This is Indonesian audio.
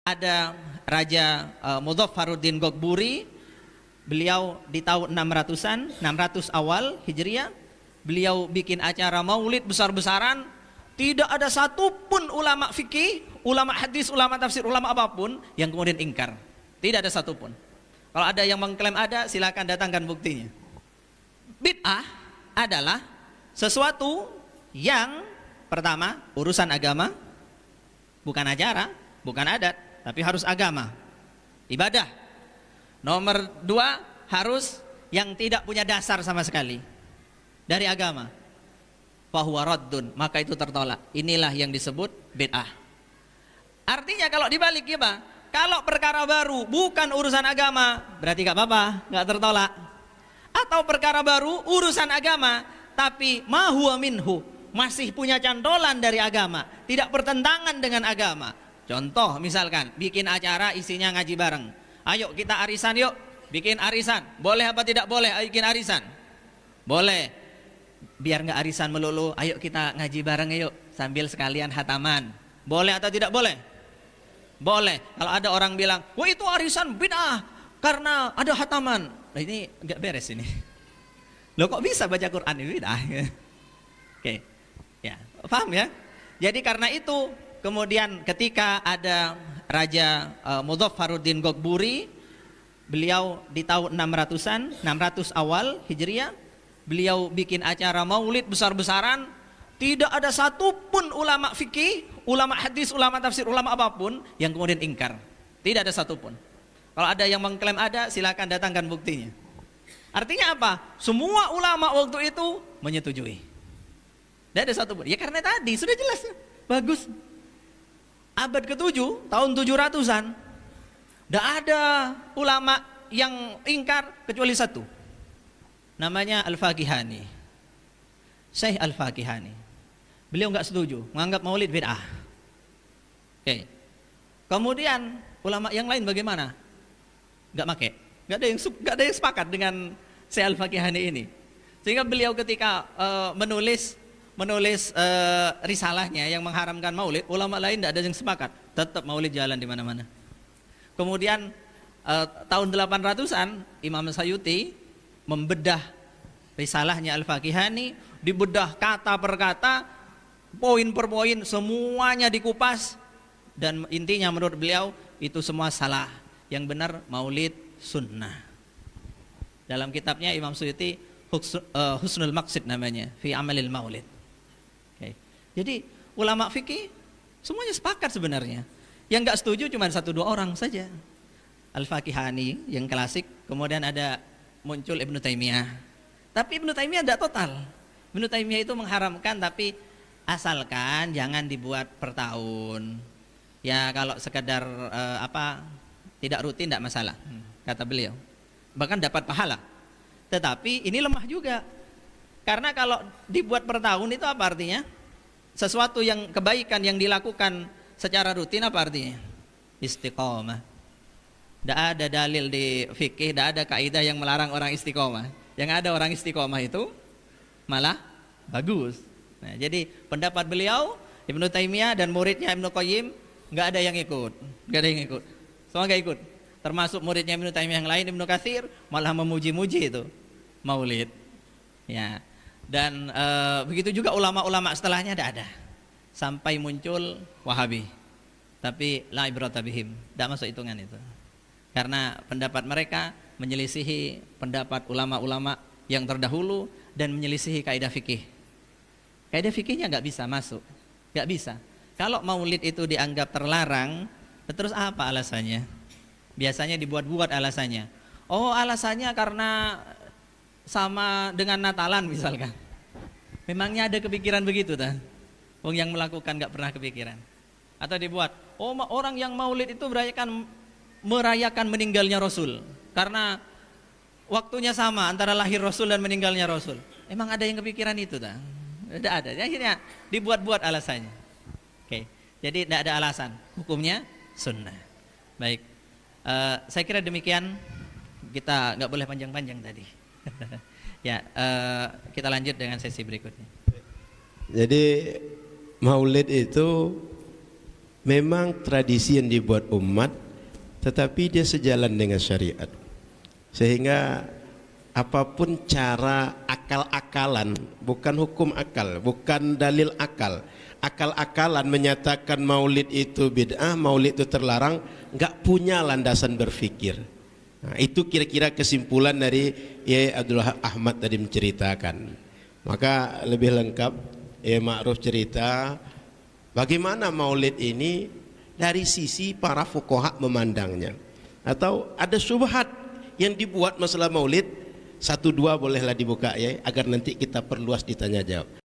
Ada Raja Mudhaffaruddin Ghagburi, beliau di tahun 600 awal Hijriah, beliau bikin acara maulid besar-besaran. Tidak ada satupun ulama fikih, ulama hadis, ulama tafsir, ulama apapun yang kemudian ingkar. Tidak ada satupun. Kalau ada yang mengklaim ada, silakan datangkan buktinya. Bid'ah adalah sesuatu yang pertama urusan agama, bukan ajaran, bukan adat, tapi harus agama, ibadah. Nomor dua, harus yang tidak punya dasar sama sekali dari agama. Fahuwa raddun, maka itu tertolak. Inilah yang disebut bid'ah. Artinya kalau dibalik ya Pak, kalau perkara baru bukan urusan agama, berarti gak apa-apa, gak tertolak. Atau perkara baru urusan agama, tapi ma huwa minhu, masih punya cantolan dari agama, tidak bertentangan dengan agama. Contoh misalkan bikin acara isinya ngaji bareng. Ayo kita arisan yuk, bikin arisan. Boleh apa tidak boleh? Ayo bikin arisan. Boleh. Biar nggak arisan melulu, ayo kita ngaji bareng yuk sambil sekalian hataman. Boleh atau tidak boleh? Boleh. Kalau ada orang bilang, wah itu arisan bid'ah karena ada hataman. Nah ini nggak beres ini. Loh kok bisa baca Quran ini bid'ah? Oke, ya paham ya? Jadi karena itu kemudian ketika ada Raja Mudhaffaruddin Ghagburi, beliau di tahun 600 awal Hijriah, beliau bikin acara maulid besar-besaran. Tidak ada satupun ulama fikih, ulama hadis, ulama tafsir, ulama apapun yang kemudian ingkar. Tidak ada satupun. Kalau ada yang mengklaim ada, silakan datangkan buktinya. Artinya apa? Semua ulama waktu itu menyetujui. Tidak ada satupun. Ya karena tadi sudah jelas, bagus. Abad ke-7, tahun 700-an, tidak ada ulama yang ingkar kecuali satu. Namanya Al-Faqihani, Syekh Al-Faqihani. Beliau nggak setuju, menganggap maulid bid'ah. Oke. Kemudian ulama yang lain bagaimana? Nggak make, nggak ada yang sepakat dengan Syekh Al-Faqihani ini. Sehingga beliau ketika menulis risalahnya yang mengharamkan maulid, ulama lain tidak ada yang sepakat, tetap maulid jalan di mana-mana. Kemudian tahun 800-an Imam Sayuti membedah risalahnya Al-Faqihani, dibedah kata per kata, poin per poin, semuanya dikupas, dan intinya menurut beliau itu semua salah. Yang benar maulid sunnah. Dalam kitabnya Imam Suyuti Husnul Maqsid namanya, fi amalil maulid. Okay. Jadi ulama fikih semuanya sepakat sebenarnya. Yang nggak setuju cuma 1-2 orang saja. Al-Faqihani yang klasik, kemudian ada muncul Ibnu Taimiyah. Tapi Ibnu Taimiyah tidak total. Ibnu Taimiyah itu mengharamkan, tapi asalkan jangan dibuat per tahun. Ya kalau sekedar tidak rutin tidak masalah, kata beliau. Bahkan dapat pahala. Tetapi ini lemah juga. Karena kalau dibuat per tahun itu apa artinya? Sesuatu yang kebaikan yang dilakukan secara rutin apa artinya? Istiqomah. Tidak ada dalil di fikih, tidak ada kaidah yang melarang orang istiqomah. Yang ada orang istiqomah itu malah bagus. Nah, jadi pendapat beliau, Ibnu Taimiyah dan muridnya Ibnu Qayyim, nggak ada yang ikut, nggak ada yang ikut. Semua nggak ikut. Termasuk muridnya Ibnu Taimiyah yang lain, Ibnu Katsir, malah memuji-muji itu maulid. Ya. Dan begitu juga ulama-ulama setelahnya ada sampai muncul Wahabi, tapi la ibrata bihim, tidak masuk hitungan itu, karena pendapat mereka menyelisihi pendapat ulama-ulama yang terdahulu dan menyelisihi kaidah fikih. Kaidah fikihnya nggak bisa masuk, nggak bisa. Kalau maulid itu dianggap terlarang, terus apa alasannya? Biasanya dibuat-buat alasannya. Oh alasannya karena sama dengan Natalan misalkan. Memangnya ada kepikiran begitu tak? Wong yang melakukan nggak pernah kepikiran. Atau dibuat, oh orang yang maulid itu merayakan meninggalnya Rasul, karena waktunya sama antara lahir Rasul dan meninggalnya Rasul. Emang ada yang kepikiran itu tak? Tidak ada. Akhirnya dibuat-buat alasannya. Oke. Jadi tidak ada alasan. Hukumnya sunnah. Baik. Saya kira demikian. Kita nggak boleh panjang-panjang tadi. Ya, kita lanjut dengan sesi berikutnya. Jadi maulid itu memang tradisi yang dibuat umat, tetapi dia sejalan dengan syariat. Sehingga apapun cara akal-akalan, bukan hukum akal, bukan dalil akal, akal-akalan menyatakan maulid itu bid'ah, maulid itu terlarang, nggak punya landasan berfikir. Nah, itu kira-kira kesimpulan dari Abdul Ahmad tadi menceritakan. Maka lebih lengkap Ma'ruf cerita bagaimana maulid ini dari sisi para fuqaha memandangnya, atau ada syubhat yang dibuat masalah maulid. Satu dua bolehlah dibuka ya, agar nanti kita perluas ditanya jawab.